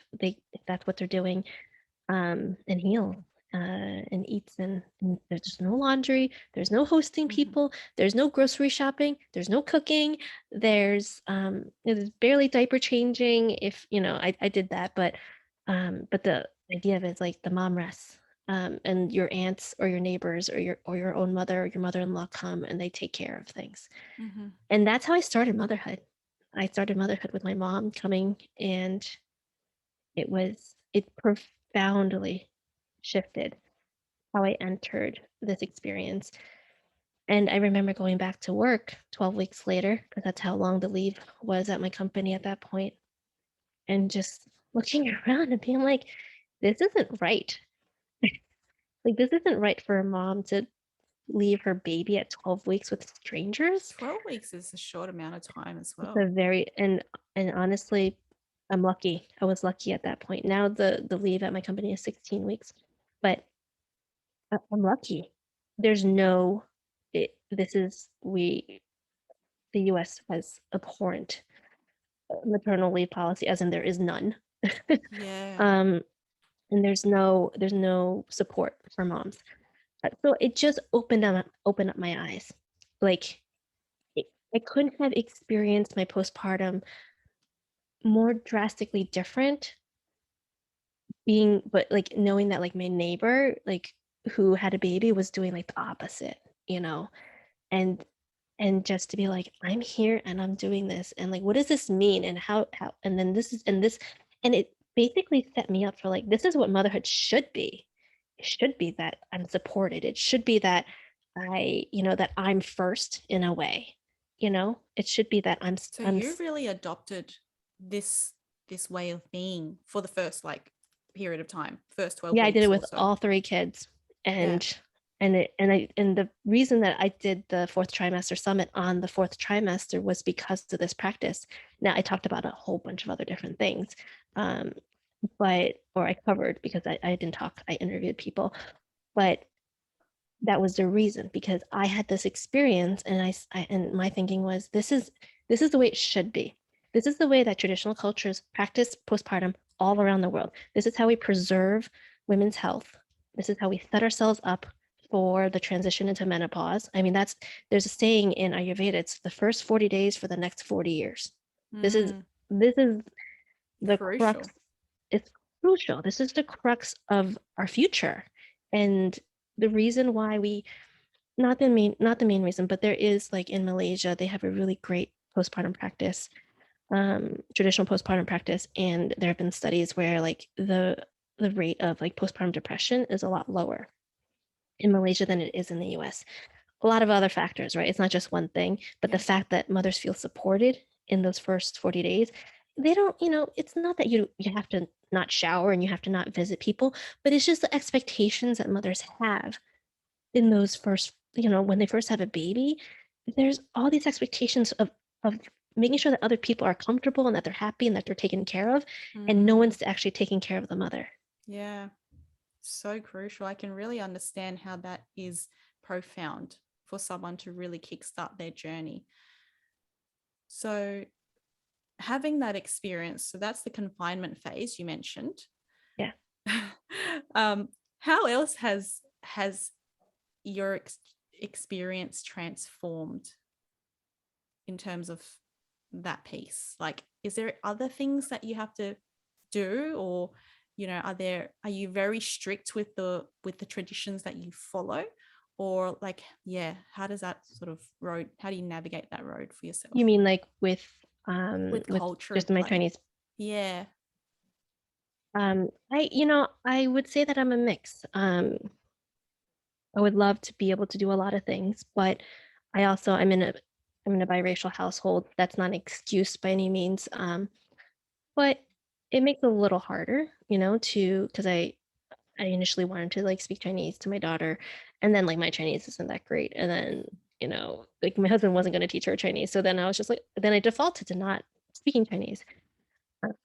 that's what they're doing, and heals and eats. And there's just no laundry. There's no hosting Mm-hmm. people. There's no grocery shopping. There's no cooking. There's barely diaper changing. If I did that, but the idea of it is like the mom rests. And your aunts or your neighbors or your own mother or your mother-in-law come and they take care of things. Mm-hmm. And that's how I started motherhood. I started motherhood with my mom coming, and it profoundly shifted how I entered this experience. And I remember going back to work 12 weeks later, because that's how long the leave was at my company at that point, and just looking around and being like, this isn't right. Like, this isn't right for a mom to leave her baby at 12 weeks with strangers. 12 weeks is a short amount of time as It's a well. very and honestly, I'm lucky. I was lucky at that point. Now the leave at my company is 16 weeks, but I'm lucky. There's no it, this is we the US has abhorrent maternal leave policy, as in there is none. Yeah. um and there's no support for moms. So it just opened up my eyes. Like it, I couldn't have experienced my postpartum more drastically different being but like knowing that like my neighbor like who had a baby was doing like the opposite, you know, and just to be like I'm here and I'm doing this and like what does this mean and how and then this is and this and it basically set me up for like this is what motherhood should be. It should be that I'm supported. It should be that that I'm first in a way. It should be that So you really adopted this this way of being for the first like period of time, first 12 Yeah, I did it weeks or with so. all three kids. Yeah. And the reason that I did the fourth trimester summit on the fourth trimester was because of this practice. Now I talked about a whole bunch of other different things. Um, or I covered because I didn't talk, I interviewed people, but that was the reason because I had this experience and and my thinking was this is the way it should be. This is the way that traditional cultures practice postpartum all around the world. This is how we preserve women's health. This is how we set ourselves up for the transition into menopause. I mean, there's a saying in Ayurveda, it's the first 40 days for the next 40 years. This is Mm, this is the crux. crucial. It's crucial. This is the crux of our future. And the reason why we not the main reason, but there is like in Malaysia, they have a really great postpartum practice, traditional postpartum practice, and there have been studies where like the rate of like postpartum depression is a lot lower in Malaysia than it is in the US. A lot of other factors, right? It's not just one thing, but the Yeah. fact that mothers feel supported in those first 40 days, they don't, it's not that you have to not shower and you have to not visit people, but it's just the expectations that mothers have in those first, when they first have a baby, there's all these expectations of making sure that other people are comfortable and that they're happy and that they're taken care of, and no Mm, one's actually taking care of the mother. yeah. So crucial. I can really understand how that is profound for someone to really kickstart their journey. So having that experience, so that's the confinement phase you mentioned. Yeah. um, how else has your experience transformed in terms of that piece? Like, is there other things that you have to do, or are you very strict with the traditions that you follow, or like, yeah, how does that sort of road? How do you navigate that road for You yourself mean like with with culture just at my play? Chinese. Yeah. I would say that I'm a mix. I would love to be able to do a lot of things, but I'm in a biracial household. That's not an excuse by any means. But it makes it a little harder, to because I initially wanted to like speak Chinese to my daughter, and then like my Chinese isn't that great, and then like my husband wasn't going to teach her Chinese, so then I was just like, then I defaulted to not speaking Chinese. But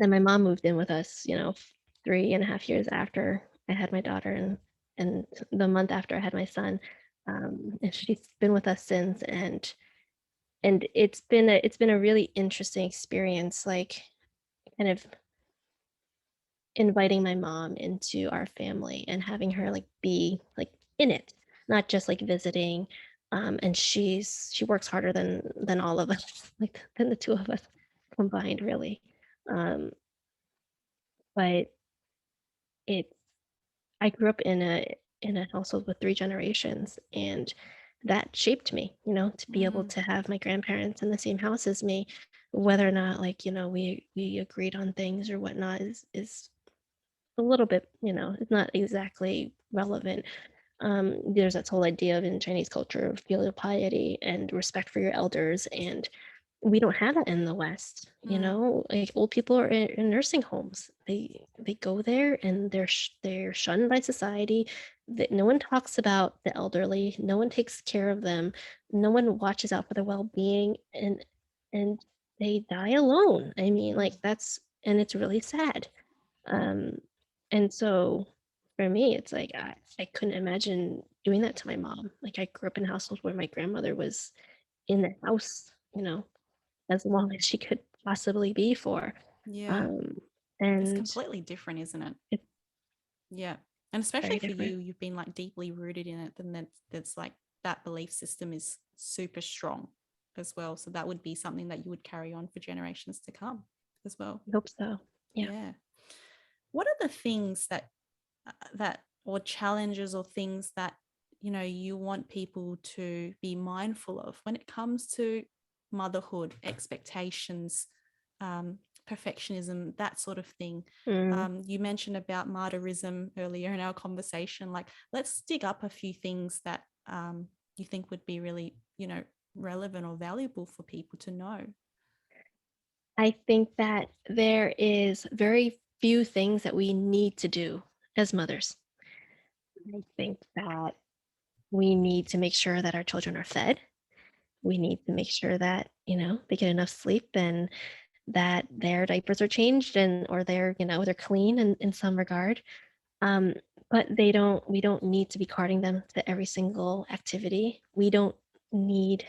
then my mom moved in with us, 3.5 years after I had my daughter, and the month after I had my son, and she's been with us since, and it's been a really interesting experience, like kind of inviting my mom into our family and having her like be like in it, not just like visiting. And she works harder than all of us, like than the two of us combined, really. Um, but it's I grew up in a household with three generations, and that shaped me, to be able Mm, to have my grandparents in the same house as me, whether or not like, we agreed on things or whatnot is a little bit, it's not exactly relevant. There's that whole idea of in Chinese culture of filial piety and respect for your elders, and we don't have that in the West. mm, Like old people are in nursing homes. They go there and they're shunned by society. that no one talks about the elderly, no one takes care of them, no one watches out for their well-being, and they die alone. I mean, like, Mm. that's and it's really sad. Um, and so for me, it's like I couldn't imagine doing that to my mom. Like, I grew up in a household where my grandmother was in the house, as long as she could possibly be for. Yeah. Um, It's and completely different, isn't it? it's Yeah. And especially very for different. you, you've been like deeply rooted in it, then that's like that belief system is super strong as well. So that would be something that you would carry on for generations to come as well. I hope so. Yeah. Yeah. What are the things that or challenges or things that you want people to be mindful of when it comes to motherhood expectations, um, perfectionism, that sort of thing? Mm. You mentioned about martyrism earlier in our conversation. Like, let's dig up a few things that you think would be really relevant or valuable for people to know. I think that there is very few things that we need to do as mothers. I think that we need to make sure that our children are fed. We need to make sure that, they get enough sleep and that their diapers are changed and or they're clean in some regard. Um, but we don't need to be carting them to every single activity. We don't need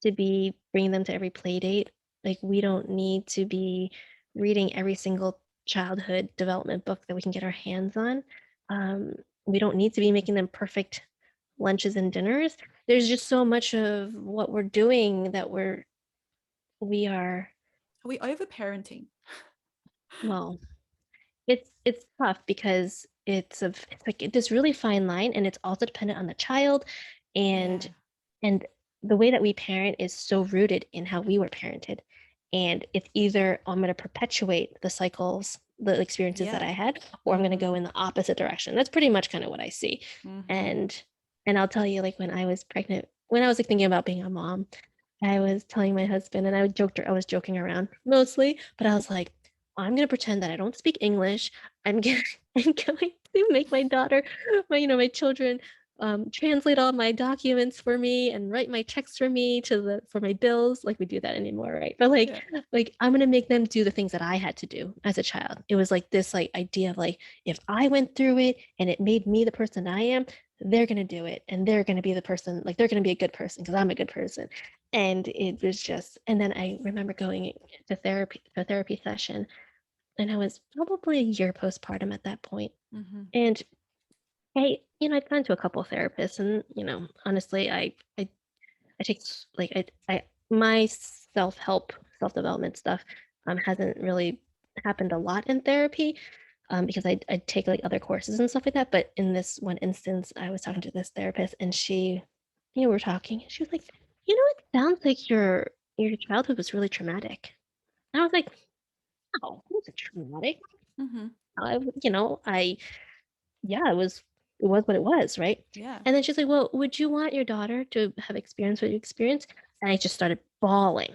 to be bringing them to every play date. Like, we don't need to be reading every single childhood development book that we can get our hands on. Um, we don't need to be making them perfect lunches and dinners. There's just so much of what we're doing that we are, Are we overparenting? well, it's tough because it's like this really fine line, and it's also dependent on the child, and Yeah. and the way that we parent is so rooted in how we were parented, and it's either I'm going to perpetuate the cycles, the experiences that I Yeah. had, or I'm going to go Mm-hmm. in the opposite direction. That's pretty much kind of what I see. Mm-hmm. And and I'll tell you, like, when I was pregnant, when I was like thinking about being a mom, I was telling my husband, and I was joking around mostly, but I was like, I'm gonna pretend that I don't speak English. I'm gonna I'm going to make my daughter, my children, translate all my documents for me and write my checks for me for my bills. Like, we do that anymore, right? But Yeah. like I'm gonna make them do the things that I had to do as a child. It was like this like idea of like, if I went through it and it made me the person I am, they're gonna do it and they're gonna be the person, like they're gonna be a good person because I'm a good person. And it was just, and then I remember going to therapy session, and I was probably a year postpartum at that point. Mm-hmm. And I'd gone to a couple of therapists, and honestly, I take like my self-help, self-development stuff hasn't really happened a lot in therapy, because I take like other courses and stuff like that. But in this one instance, I was talking to this therapist, and we were talking. She was like, it sounds like your childhood was really traumatic. And I was like, "No, it wasn't traumatic. Mm-hmm. I, you know, I yeah, it was what it was, right?" Yeah. And then she's like, "Well, would you want your daughter to have experienced what you experienced?" And I just started bawling.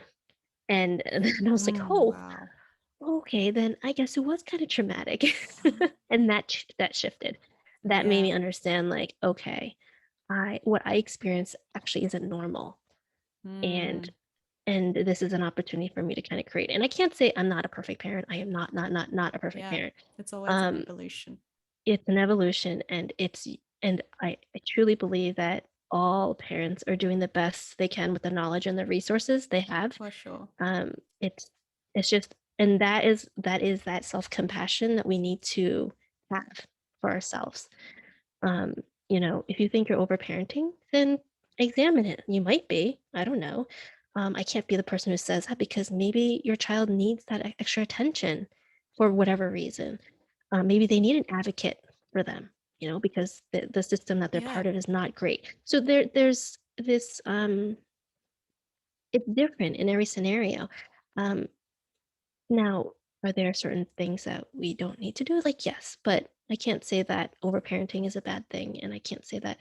And then I was like, "Oh, Wow. okay, then I guess it was kind of traumatic." And that shifted. That made Yeah. me understand, like, okay, I what I experienced actually isn't normal. And Mm. this is an opportunity for me to kind of create. And I can't say I'm not a perfect parent. I am not a perfect Yeah. parent. It's always an Um, evolution. it's an evolution, and I truly believe that all parents are doing the best they can with the knowledge and the resources they have. For sure. Um, it's just, and that is that self-compassion that we need to have for ourselves. Um, if you think you're overparenting, then examine it. You might be. I don't know. I can't be the person who says that because maybe your child needs that extra attention for whatever reason. Maybe they need an advocate for them, because the system that they're Yeah. part of is not great. So there's this, it's different in every scenario. Um, Now, are there certain things that we don't need to do? Like, yes, but I can't say that overparenting is a bad thing, and I can't say that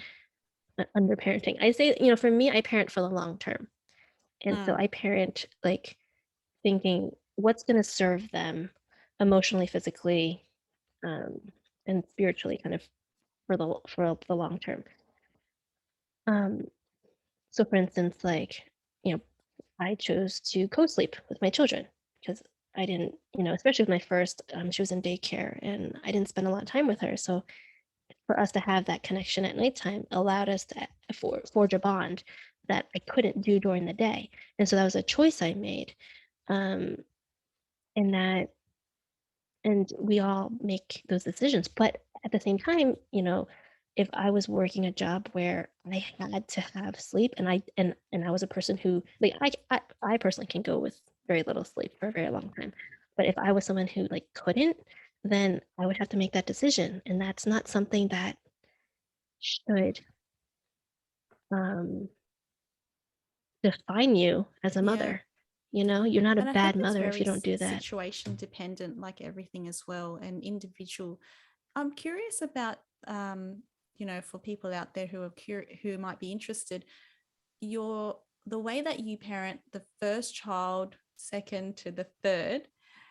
underparenting. I say, for me, I parent for the long term. And so Mm. I parent like thinking what's going to serve them emotionally, physically, um, and spiritually, kind of. for the long term. Um, so for instance, like, you know, I chose to co-sleep with my children because I didn't, especially with my first, she was in daycare and I didn't spend a lot of time with her. So for us to have that connection at nighttime allowed us to forge a bond that I couldn't do during the day. And so that was a choice I made. Um, and that and we all make those decisions, but at the same time, if I was working a job where I had to have sleep and I was a person who, like, I personally can go with very little sleep for a very long time, but if I was someone who, like, couldn't, then I would have to make that decision, and that's not something that should um define you as a Yeah. mother. You're not a And I think bad it's mother if very you don't do that. situation dependent, like everything as well, and individual. I'm curious about, for people out there who are who might be interested, the way that you parent the first child, second to the third.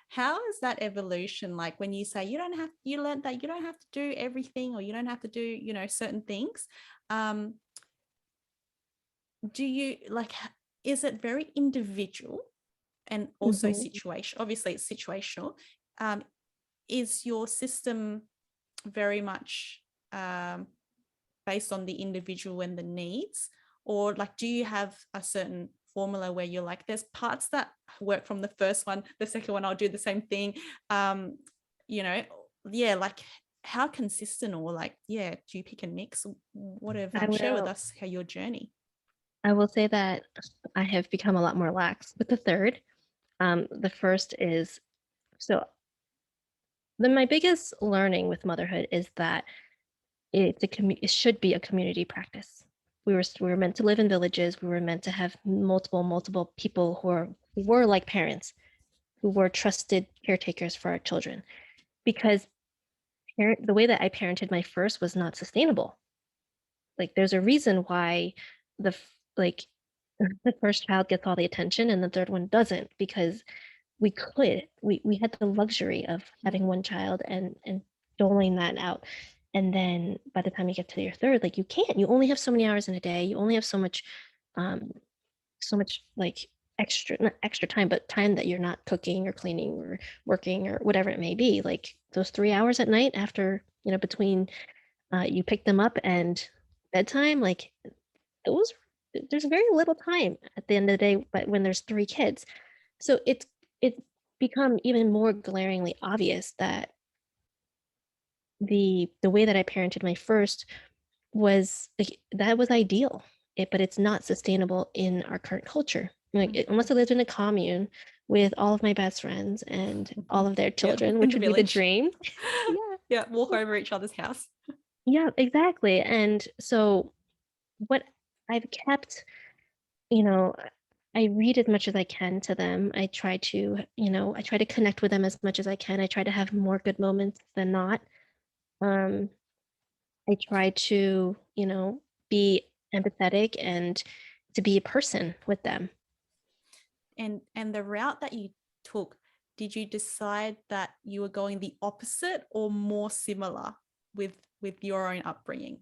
How is that evolution like when you say you learned that you don't have to do everything, or you don't have to do, certain things? Um, do you like, is it very individual and also Mhm. situation? Obviously, it's situational. Um, is your system very much based on the individual and the needs, or like do you have a certain formula where you're like, there's parts that work from the first one, the second one I'll do the same thing, um you know yeah, like how consistent, or like, yeah, do you pick and mix, I whatever? Share with will us how your journey. I will say that I have become a lot more lax with the third. The first is so my biggest learning with motherhood is that it should be a community practice. We were meant to live in villages. We were meant to have multiple people who were like parents, who were trusted caretakers for our children. Because the way that I parented my first was not sustainable. Like, there's a reason why like the first child gets all the attention and the third one doesn't, because we had the luxury of having Mm. one child and doling that out. And then by the time you get to your third, like, you only have so many hours in a day. You only have um so much, like, not extra time, but time that you're not cooking or cleaning or working or whatever it may be. Like, those 3 hours at night after, between you pick them up and bedtime, like, it was there's very little time at the end of the day, but when there's three kids. So it's become even more glaringly obvious that the way that I parented my first was, like, that was ideal, but it's not sustainable in our current culture. Like, Mm-hmm. unless I lived in a commune with all of my best friends and all of their Yeah, children, in which the would be the village. dream. Yeah. Yeah, walk over each other's house. Yeah, exactly. And so what I've kept, you know, I read as much as I can to them. I try to connect with them as much as I can. I try to have more good moments than not. Um, I try to, be empathetic and to be a person with them. And the route that you took, did you decide that you were going the opposite or more similar with your own upbringing?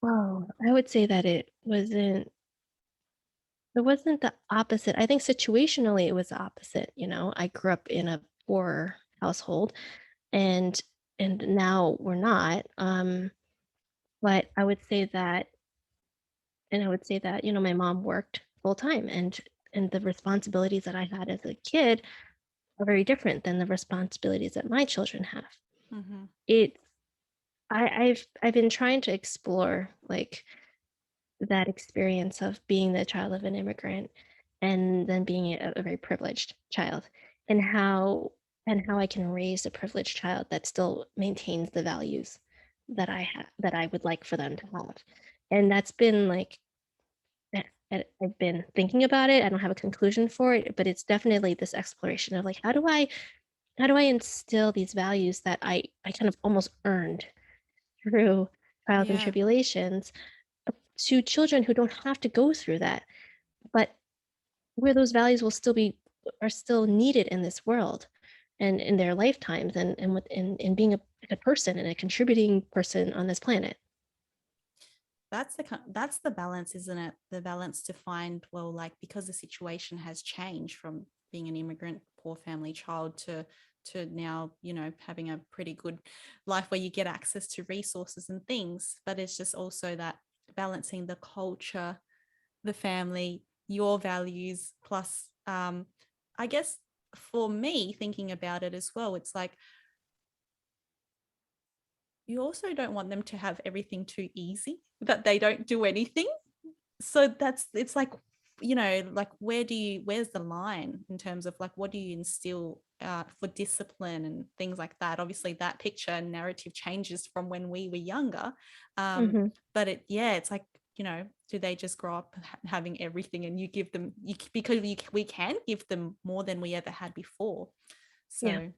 Oh, I would say that it wasn't the opposite. I think situationally it was the opposite. I grew up in a poor household, and now we're not. But I would say that, my mom worked full time, and the responsibilities that I had as a kid are very different than the responsibilities that my children have. Mm-hmm. It's I've been trying to explore, like, that experience of being the child of an immigrant and then being a very privileged child, and how I can raise a privileged child that still maintains the values that I would like for them to have. And that's been, like, I've been thinking about it. I don't have a conclusion for it, but it's definitely this exploration of, like, how do I instill these values that I kind of almost earned through trials and Yeah. tribulations to children who don't have to go through that, but where those values are still needed in this world. and in their lifetimes, and with in being a person and a contributing person on this planet. That's the balance, isn't it? The balance to find, well, like, because the situation has changed from being an immigrant poor family child to now, having a pretty good life where you get access to resources and things. But it's just also that balancing the culture, the family, your values, plus I guess for me, thinking about it as well, it's like you also don't want them to have everything too easy, that they don't do anything. So it's like, like, where's the line in terms of, like, what do you instill for discipline and things like that? Obviously that picture and narrative changes from when we were younger. Mm-hmm. But it's like, do they just grow up having everything, and you give them, because we can give them more than we ever had before. Yeah. So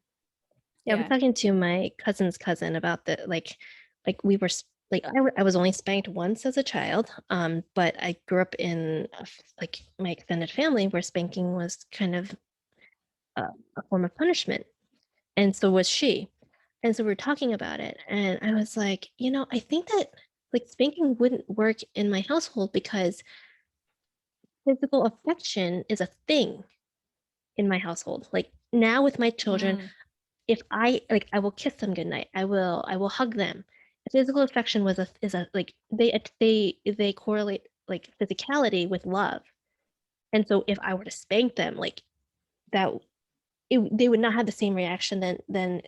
Yeah, I was yeah. talking to my cousin's cousin about the like we were like I was only spanked once as a child, but I grew up in like my extended family where spanking was kind of a form of punishment, and so was she. And so we were talking about it, and I was like, I think that like spanking wouldn't work in my household because physical affection is a thing in my household. Like now with my children, Mm, if I like, I will kiss them goodnight. I will hug them. Physical affection is a like they correlate like physicality with love. And so if I were to spank them, like that, they would not have the same reaction than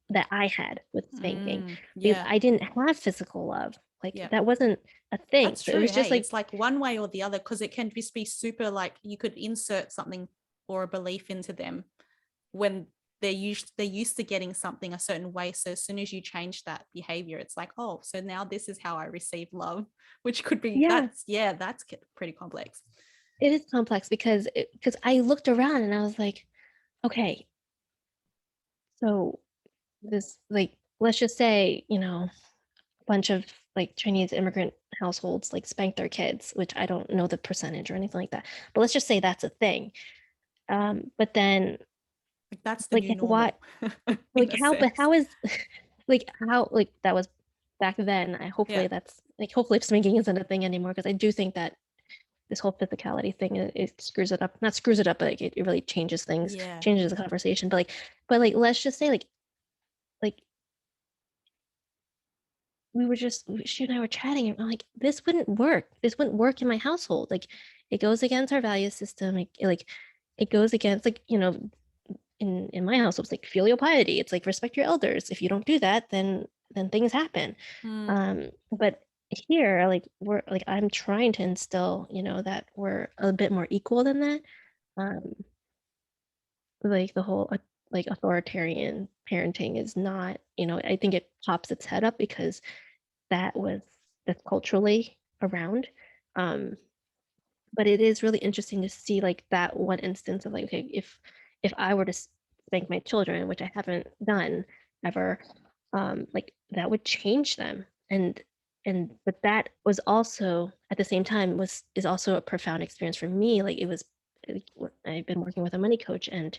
that I had with spanking because yeah. I didn't have physical love. Like Yeah. that wasn't a thing. That's So it true. was just Hey, like, it's like one way or the other, because it can just be super, like, you could insert something or a belief into them when they're used to getting something a certain way. So as soon as you change that behavior, it's like, oh, so now this is how I receive love, which could be, yeah, that's pretty complex. it is complex because I looked around and I was like, okay, so this like let's just say, bunch of like Chinese immigrant households like spank their kids, which I don't know the percentage or anything like that. But let's just say that's a thing. But then Like, that's the like new what normal in like a how but sense. how is like how like that was back then. I Yeah. hopefully that's like hopefully spanking isn't a thing anymore because I do think that this whole physicality thing it screws it up. Not screws it up, but like, it really changes things, Yeah. changes the conversation. But like let's just say like we were just she and I were chatting and I'm like, this wouldn't work. This wouldn't work in my household. Like it goes against our value system. Like it goes against like, in my house, it was like filial piety. It's like respect your elders. If you don't do that, then things happen. Mm, But here, like we're like I'm trying to instill, that we're a bit more equal than that. Um, like the whole like authoritarian parenting is not, I think it pops its head up because that was that's culturally around. Um, but it is really interesting to see like that one instance of like, okay, if I were to spank my children, which I haven't done ever, like that would change them. And but that was also at the same time was is also a profound experience for me. Like it was like, I've been working with a money coach and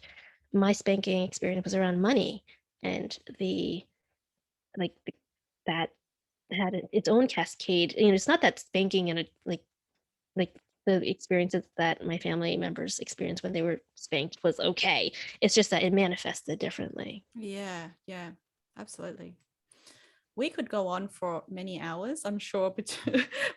my spanking experience was around money and the like the, that had its own cascade. It's not that spanking and like the experiences that my family members experienced when they were spanked was okay. It's just that it manifested differently. yeah. Yeah. Absolutely. We could go on for many hours, I'm sure,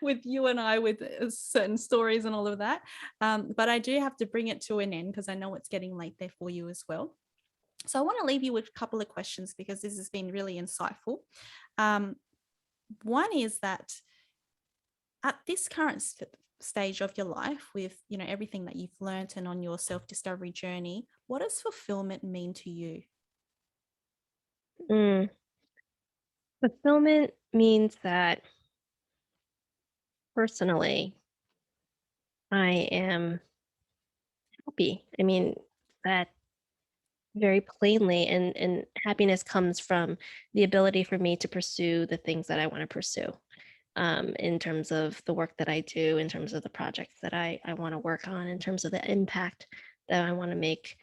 with you and I, with certain stories and all of that. But I do have to bring it to an end because I know it's getting late there for you as well. So I want to leave you with a couple of questions because this has been really insightful. Um, One is that at this current stage of your life, with everything that you've learned and on your self-discovery journey, what does fulfillment mean to you? Mm. Fulfillment means that personally, I am happy. I mean, that very plainly, and happiness comes from the ability for me to pursue the things that I want to pursue. In terms of the work that I do, in terms of the projects that I want to work on, in terms of the impact that I want to make.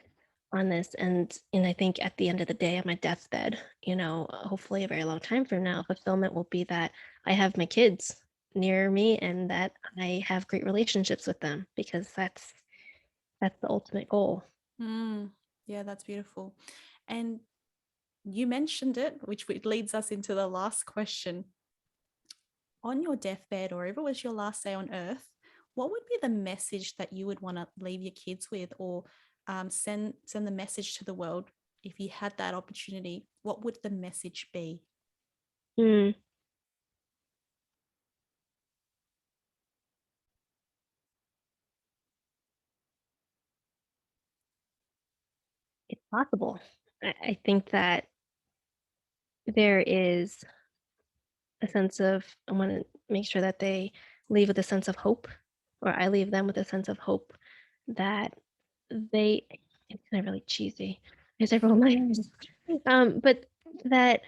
on this. And I think at the end of the day, at my deathbed, hopefully a very long time from now, fulfillment will be that I have my kids near me and that I have great relationships with them, because that's the ultimate goal. Mm, yeah, that's beautiful. And you mentioned it, which leads us into the last question. On your deathbed, or if it was your last day on earth, what would be the message that you would want to leave your kids with, or send the message to the world? If you had that opportunity, what would the message be? Mm, it's possible. I think that there is a sense of, I want to make sure that they leave with a sense of hope, or I leave them with a sense of hope that they, it's kind of really cheesy because everyone likes, but that,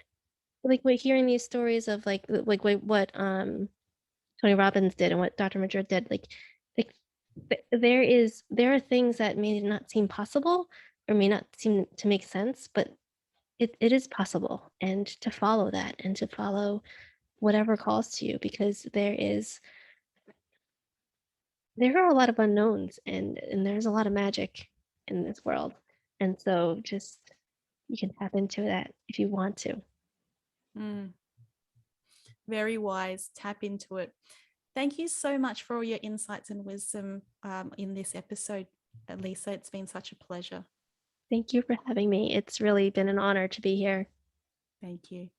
like, we're hearing these stories of like what Tony Robbins did and what Dr. Madrid did, like there are things that may not seem possible or may not seem to make sense, but it is possible, and to follow that and to follow whatever calls to you, because there are a lot of unknowns, and there's a lot of magic in this world. And so just, you can tap into that if you want to. Mm, very wise. Tap into it. Thank you so much for all your insights and wisdom in this episode, Lisa. It's been such a pleasure. Thank you for having me. It's really been an honor to be here. Thank you.